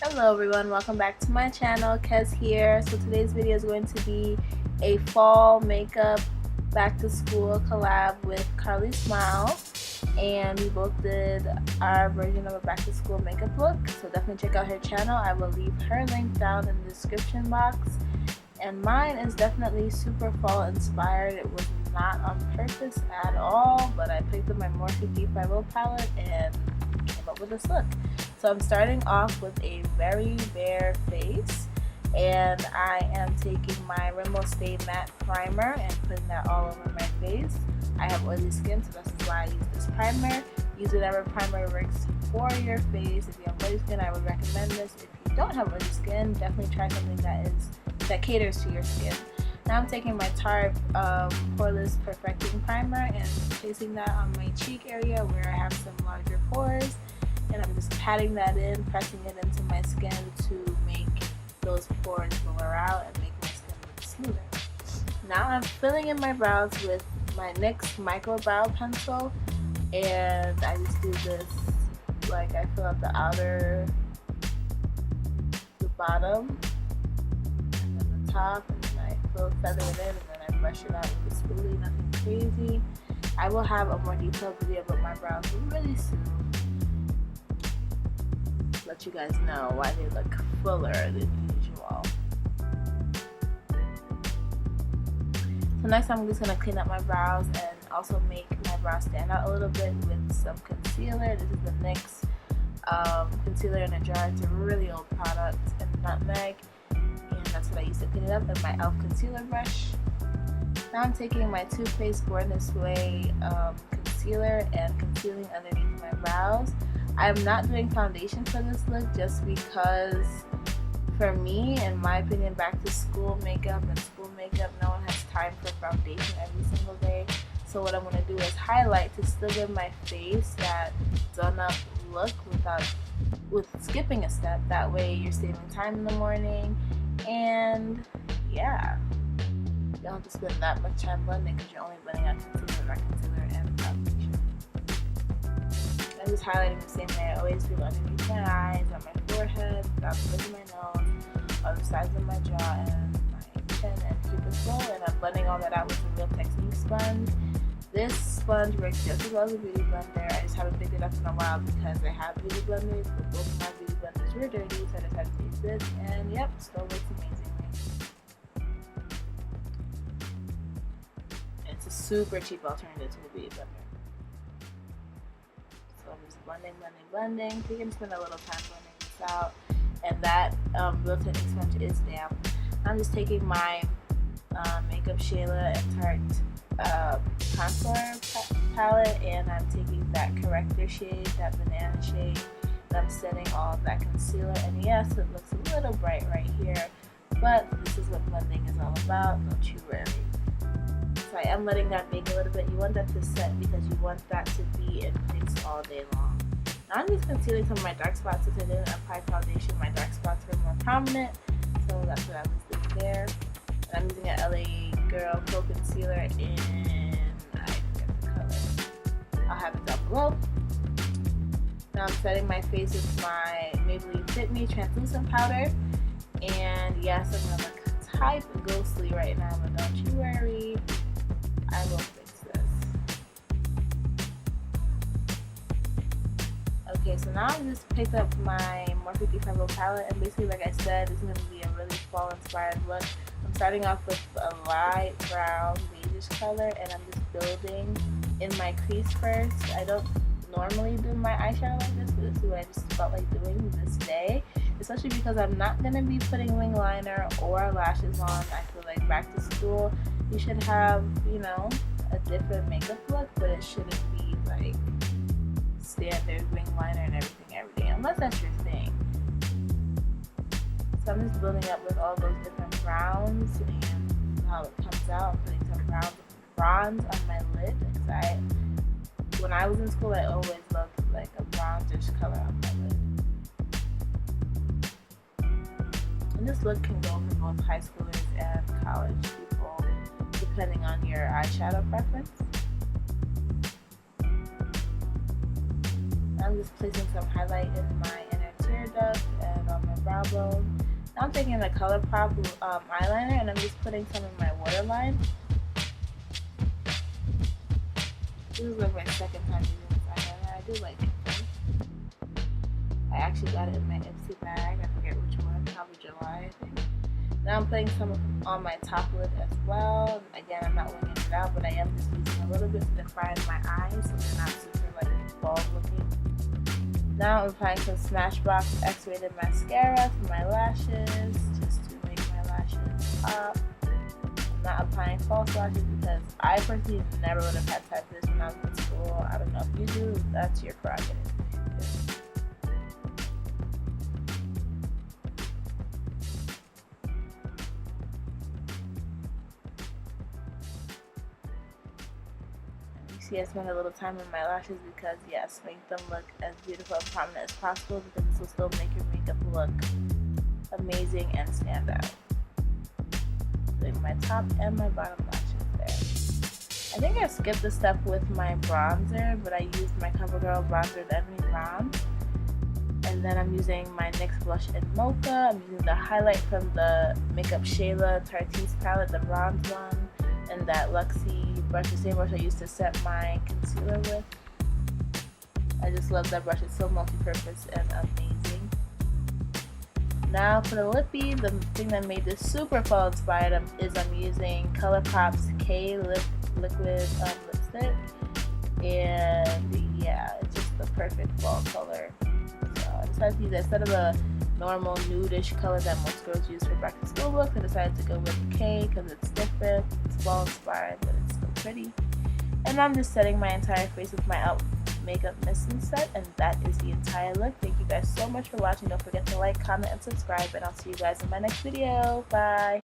Hello everyone, welcome back to my channel. Kez here. So today's video is going to be a fall makeup back to school collab with Carly Smile, and we both did our version of a back to school makeup look, so definitely check out her channel. I will leave her link down in the description box. And mine is definitely super fall inspired. It was not on purpose at all, but I picked up my Morphe D50 palette and came up with this look. So I'm starting off with a very bare face, and I am taking my Rainbow Stay Matte Primer and putting that all over my face. I have oily skin, so that's why I use this primer. Use whatever primer works for your face. If you have oily skin, I would recommend this. If you don't have oily skin, definitely try something that caters to your skin. Now I'm taking my Tarte Poreless Perfecting Primer and placing that on my cheek area where I have some larger pores. And I'm just patting that in, pressing it into my skin to make those pores blur out and make my skin look smoother. Now I'm filling in my brows with my NYX Micro Brow Pencil, and I just do this, like I fill out the outer, the bottom, and then the top, and then I feather it in, and then I brush it out with a spoolie, nothing crazy. I will have a more detailed video about my brows really soon. Let you guys know why they look fuller than usual. So next I'm just going to clean up my brows and also make my brows stand out a little bit with some concealer. This is the NYX concealer in a jar. It's a really old product, and nutmeg, and that's what I use to clean it up, and my e.l.f. concealer brush. Now I'm taking my Too Faced Born This Way concealer and concealing underneath my brows. I'm not doing foundation for this look just because, for me, in my opinion, back to school makeup and school makeup, no one has time for foundation every single day. So what I'm going to do is highlight to still give my face that done up look with skipping a step. That way you're saving time in the morning, and yeah, you don't have to spend that much time blending because you're only blending out concealer and foundation. I'm just highlighting the same way I always do underneath my eyes, on my forehead, down the bridge of my nose, on the sides of my jaw, and my chin and cupid's bow, and I'm blending all that out with a Real Technique sponge. This sponge works just as well as a beauty blender. I just haven't picked it up in a while because I have beauty blenders, but both of my beauty blenders were dirty, so I decided to use this, and yep, still works amazingly. And it's a super cheap alternative to the beauty blender. So I'm just blending. You can spend a little time blending this out. And that Real Technique sponge is damp. I'm just taking my Makeup Shayla and Tarte contour palette, and I'm taking that corrector shade, that banana shade, and I'm setting all of that concealer. And yes, it looks a little bright right here, but this is what blending is all about, don't you worry. So I am letting that bake a little bit. You want that to set because you want that to be in place all day long. Now I'm just concealing some of my dark spots. Since I didn't apply foundation, my dark spots were more prominent, so that's what I was doing there. And I'm using an LA Girl Pro Concealer in, I forget the color. I'll have it down below. Now I'm setting my face with my Maybelline Fit Me translucent powder. And yes, I'm gonna look type ghostly right now, but don't you worry, I will fix this. Okay, so now I just picked up my Morphe D50 palette, and basically, like I said, it's going to be a really fall inspired look. I'm starting off with a light brown beige color, and I'm just building in my crease first. I don't normally do my eyeshadow like this, but this is what I just felt like doing this day, especially because I'm not going to be putting wing liner or lashes on. I feel like back to school, you should have, you know, a different makeup look, but it shouldn't be like standard wing liner and everything every day, unless that's your thing. So I'm just building up with all those different browns and how it comes out. I'm putting some bronze on my lid because when I was in school, I always loved like a bronzish color on my lid. And this look can go for both high schoolers and college people, depending on your eyeshadow preference. I'm just placing some highlight in my inner tear duct and on my cheekbone. Now I'm taking the Colourpop eyeliner and I'm just putting some in my waterline. This is like my second time using this eyeliner. I do like it though. I actually got it in my Ipsy bag. I forget which one, probably July I think. Now I'm putting some on my top lid as well. Again, I'm not winging it out, but I am just using a little bit to define my eyes so they're not super like bald looking. Now I'm applying some Smashbox X-rated mascara for my lashes, just to make my lashes pop. I'm not applying false lashes because I personally never would have had time for this when I was in school. I don't know if you do, that's your prerogative. See, I spent a little time on my lashes because, yes, make them look as beautiful and prominent as possible because this will still make your makeup look amazing and stand out. Doing my top and my bottom lashes there. I think I skipped the step with my bronzer, but I used my CoverGirl Bronzer in Ebony Brown. And then I'm using my NYX blush in Mocha. I'm using the highlight from the Makeup Shayla Tarte's palette, the bronze one. And that Luxie brush, the same brush I used to set my concealer with. I just love that brush, it's so multi-purpose and amazing. Now for the lippy, the thing that made this super fall inspired is I'm using Colourpop's K Liquid lipstick. And yeah, it's just the perfect fall color. So I decided to use that instead of a normal nude-ish color that most girls use for back to school looks. I decided to go with K because it's different, it's fall inspired, but it's still pretty. And I'm just setting my entire face with my makeup mist and set, and that is the entire look. Thank you guys so much for watching. Don't forget to like, comment, and subscribe, and I'll see you guys in my next video. Bye!